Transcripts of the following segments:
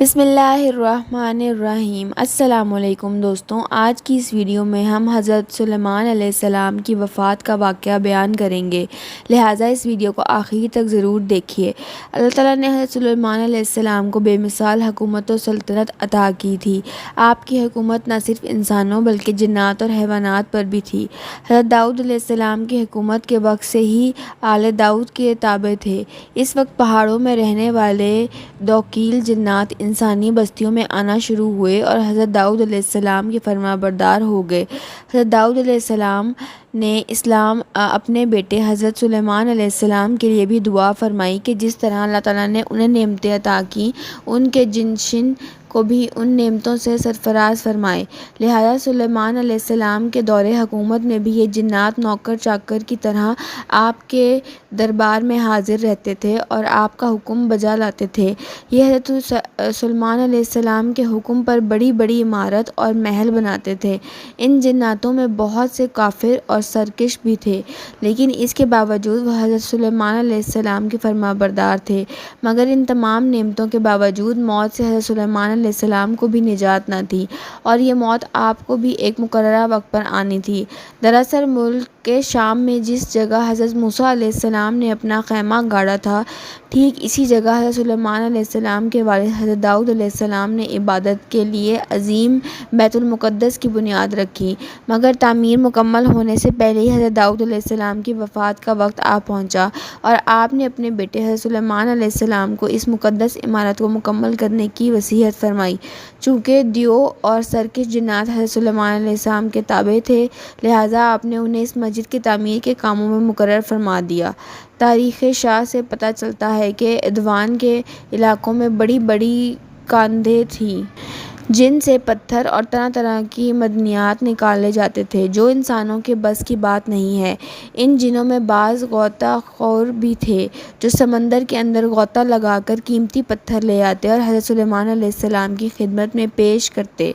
بسم اللہ الرحمن الرحیم۔ السلام علیکم دوستوں، آج کی اس ویڈیو میں ہم حضرت سلیمان علیہ السلام کی وفات کا واقعہ بیان کریں گے، لہٰذا اس ویڈیو کو آخر تک ضرور دیکھیے۔ اللہ تعالیٰ نے حضرت سلیمان علیہ السلام کو بے مثال حکومت و سلطنت عطا کی تھی۔ آپ کی حکومت نہ صرف انسانوں بلکہ جنات اور حیوانات پر بھی تھی۔ حضرت داؤد علیہ السلام کی حکومت کے وقت سے ہی آل داؤد کے تابع تھے۔ اس وقت پہاڑوں میں رہنے والے دوکیل جنات انسانی بستیوں میں آنا شروع ہوئے اور حضرت داؤد علیہ السلام کے فرما بردار ہو گئے۔ حضرت داؤد علیہ السلام نے اپنے بیٹے حضرت سلیمان علیہ السلام کے لیے بھی دعا فرمائی کہ جس طرح اللہ تعالیٰ نے انہیں نعمتیں عطا کیں، ان کے جنشین کو بھی ان نعمتوں سے سرفراز فرمائے۔ لہٰذا سلیمان علیہ السلام کے دور حکومت میں بھی یہ جنات نوکر چاکر کی طرح آپ کے دربار میں حاضر رہتے تھے اور آپ کا حکم بجا لاتے تھے۔ یہ حضرت سلیمان علیہ السلام کے حکم پر بڑی بڑی عمارت اور محل بناتے تھے۔ ان جناتوں میں بہت سے کافر اور سرکش بھی تھے، لیکن اس کے باوجود وہ حضرت سلیمان علیہ السلام کے فرما بردار تھے۔ مگر ان تمام نعمتوں کے باوجود موت سے حضرت سلیمان علیہ السلام کو بھی نجات نہ تھی، اور یہ موت آپ کو بھی ایک مقررہ وقت پر آنی تھی۔ دراصل ملک کے شام میں جس جگہ حضرت موسیٰ علیہ السلام نے اپنا خیمہ گاڑا تھا، ٹھیک اسی جگہ حضرت سلیمان علیہ السلام کے والد حضرت داؤد علیہ السلام نے عبادت کے لیے عظیم بیت المقدس کی بنیاد رکھی۔ مگر تعمیر مکمل ہونے سے پہلے ہی حضرت داؤد علیہ السلام کی وفات کا وقت آ پہنچا، اور آپ نے اپنے بیٹے حضرت سلیمان علیہ السلام کو اس مقدس عمارت کو مکمل کرنے کی وصیت فرمائی۔ چونکہ دیو اور سرکش جنات حضرت سلیمان علیہ السلام کے تابع تھے، لہٰذا آپ نے انہیں اس مسجد کی تعمیر کے کاموں میں مقرر فرما دیا۔ تاریخ شاہ سے پتہ چلتا ہے کہ عدوان کے علاقوں میں بڑی بڑی کاندھیں تھیں جن سے پتھر اور طرح طرح کی معدنیات نکالے جاتے تھے، جو انسانوں کے بس کی بات نہیں ہے۔ ان جنوں میں بعض غوطہ خور بھی تھے جو سمندر کے اندر غوطہ لگا کر قیمتی پتھر لے آتے اور حضرت سلیمان علیہ السلام کی خدمت میں پیش کرتے۔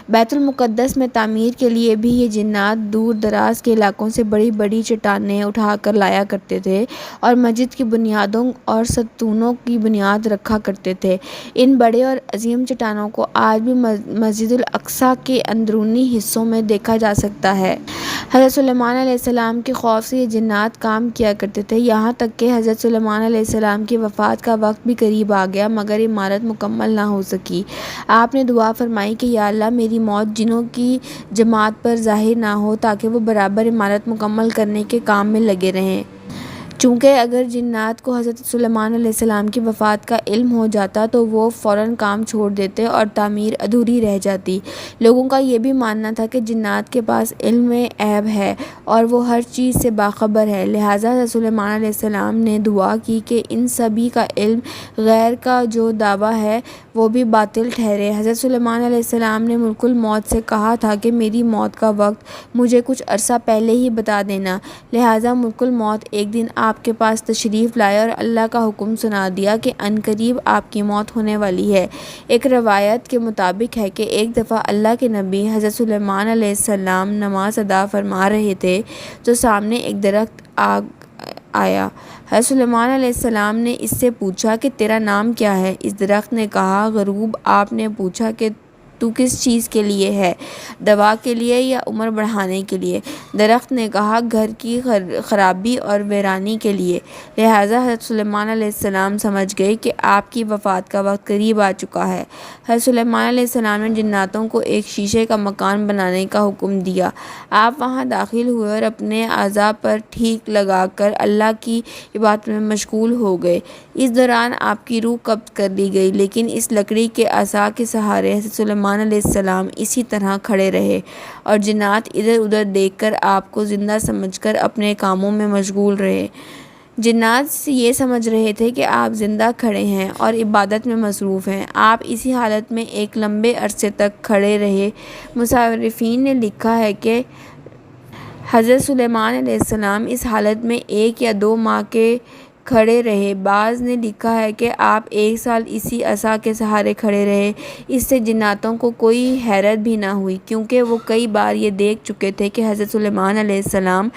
بیت المقدس میں تعمیر کے لیے بھی یہ جنات دور دراز کے علاقوں سے بڑی بڑی چٹانیں اٹھا کر لایا کرتے تھے اور مسجد کی بنیادوں اور ستونوں کی بنیاد رکھا کرتے تھے۔ ان بڑے اور عظیم چٹانوں کو آج بھی مسجد الاقصیٰ کے اندرونی حصوں میں دیکھا جا سکتا ہے۔ حضرت سلیمان علیہ السلام کے خوف سے یہ جنات کام کیا کرتے تھے، یہاں تک کہ حضرت سلیمان علیہ السلام کی وفات کا وقت بھی قریب آ گیا مگر عمارت مکمل نہ ہو سکی۔ آپ نے دعا فرمائی کہ یا اللہ، میری موت جنوں کی جماعت پر ظاہر نہ ہو تاکہ وہ برابر عمارت مکمل کرنے کے کام میں لگے رہیں۔ چونکہ اگر جنات کو حضرت سلیمان علیہ السلام کی وفات کا علم ہو جاتا تو وہ فوراً کام چھوڑ دیتے اور تعمیر ادھوری رہ جاتی۔ لوگوں کا یہ بھی ماننا تھا کہ جنات کے پاس علم غیب ہے اور وہ ہر چیز سے باخبر ہے، لہٰذا حضرت سلیمان علیہ السلام نے دعا کی کہ ان سبھی کا علم غیر کا جو دعویٰ ہے وہ بھی باطل ٹھہرے۔ حضرت سلیمان علیہ السلام نے ملک الموت سے کہا تھا کہ میری موت کا وقت مجھے کچھ عرصہ پہلے ہی بتا دینا، لہٰذا ملک الموت ایک دن آپ کے پاس تشریف لائے اور اللہ کا حکم سنا دیا کہ عنقریب آپ کی موت ہونے والی ہے۔ ایک روایت کے مطابق ہے کہ ایک دفعہ اللہ کے نبی حضرت سلیمان علیہ السلام نماز ادا فرما رہے تھے تو سامنے ایک درخت آیا۔ حضرت سلیمان علیہ السلام نے اس سے پوچھا کہ تیرا نام کیا ہے؟ اس درخت نے کہا غروب۔ آپ نے پوچھا کہ تو کس چیز کے لیے ہے، دوا کے لیے یا عمر بڑھانے کے لیے؟ درخت نے کہا گھر کی خرابی اور ویرانی کے لیے۔ لہٰذا حضرت سلیمان علیہ السلام سمجھ گئے کہ آپ کی وفات کا وقت قریب آ چکا ہے۔ حضرت سلیمان علیہ السلام نے جناتوں کو ایک شیشے کا مکان بنانے کا حکم دیا۔ آپ وہاں داخل ہوئے اور اپنے اعضاء پر ٹھیک لگا کر اللہ کی عبادت میں مشغول ہو گئے۔ اس دوران آپ کی روح قبض کر لی گئی، لیکن اس لکڑی کے عصا کے سہارے حضرت سلیمان علیہ السلام اسی طرح کھڑے رہے اور جنات ادھر ادھر دیکھ کر آپ کو زندہ سمجھ کر اپنے کاموں میں مشغول رہے۔ جنات یہ سمجھ رہے تھے کہ آپ زندہ کھڑے ہیں اور عبادت میں مصروف ہیں۔ آپ اسی حالت میں ایک لمبے عرصے تک کھڑے رہے۔ مصورفین نے لکھا ہے کہ حضرت سلیمان علیہ السلام اس حالت میں 1 یا 2 ماہ کے کھڑے رہے۔ بعض نے لکھا ہے کہ آپ 1 سال اسی عصا کے سہارے کھڑے رہے۔ اس سے جناتوں کو کوئی حیرت بھی نہ ہوئی، کیونکہ وہ کئی بار یہ دیکھ چکے تھے کہ حضرت سلیمان علیہ السلام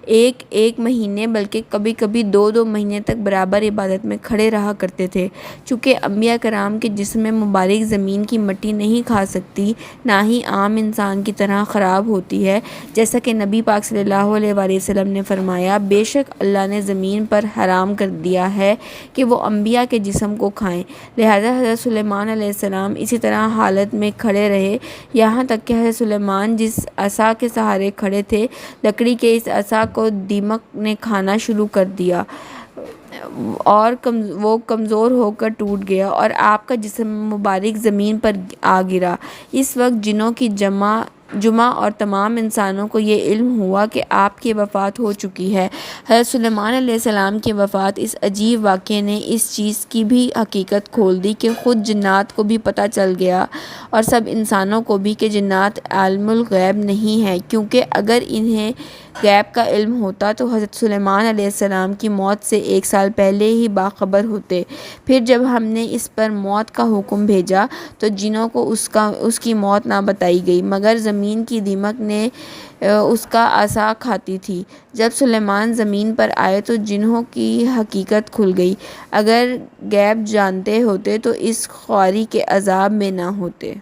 ایک ایک مہینے بلکہ کبھی کبھی 2 مہینے تک برابر عبادت میں کھڑے رہا کرتے تھے۔ چونکہ انبیاء کرام کے جسم مبارک زمین کی مٹی نہیں کھا سکتی، نہ ہی عام انسان کی طرح خراب ہوتی ہے، جیسا کہ نبی پاک صلی اللہ علیہ وآلہ وسلم نے فرمایا، بے شک اللہ نے زمین پر حرام کر دیا ہے کہ وہ انبیاء کے جسم کو کھائیں۔ لہذا حضرت سلیمان علیہ السلام اسی طرح حالت میں کھڑے رہے، یہاں تک کہ حضرت سلیمان جس عصا کے سہارے کھڑے تھے، لکڑی کے اس عصا کو دیمک نے کھانا شروع کر دیا اور وہ کمزور ہو کر ٹوٹ گیا اور آپ کا جسم مبارک زمین پر آ گرا۔ اس وقت جنوں کی جمع اور تمام انسانوں کو یہ علم ہوا کہ آپ کی وفات ہو چکی ہے۔ حضرت سلیمان علیہ السلام کی وفات اس عجیب واقعے نے اس چیز کی بھی حقیقت کھول دی کہ خود جنات کو بھی پتہ چل گیا اور سب انسانوں کو بھی کہ جنات عالم الغیب نہیں ہیں، کیونکہ اگر انہیں غیب کا علم ہوتا تو حضرت سلیمان علیہ السلام کی موت سے 1 سال پہلے ہی باخبر ہوتے۔ پھر جب ہم نے اس پر موت کا حکم بھیجا تو جنوں کو اس کی موت نہ بتائی گئی، مگر زمین کی دیمک نے اس کا عصا کھاتی تھی۔ جب سلیمان زمین پر آئے تو جنوں کی حقیقت کھل گئی، اگر غیب جانتے ہوتے تو اس خواری کے عذاب میں نہ ہوتے۔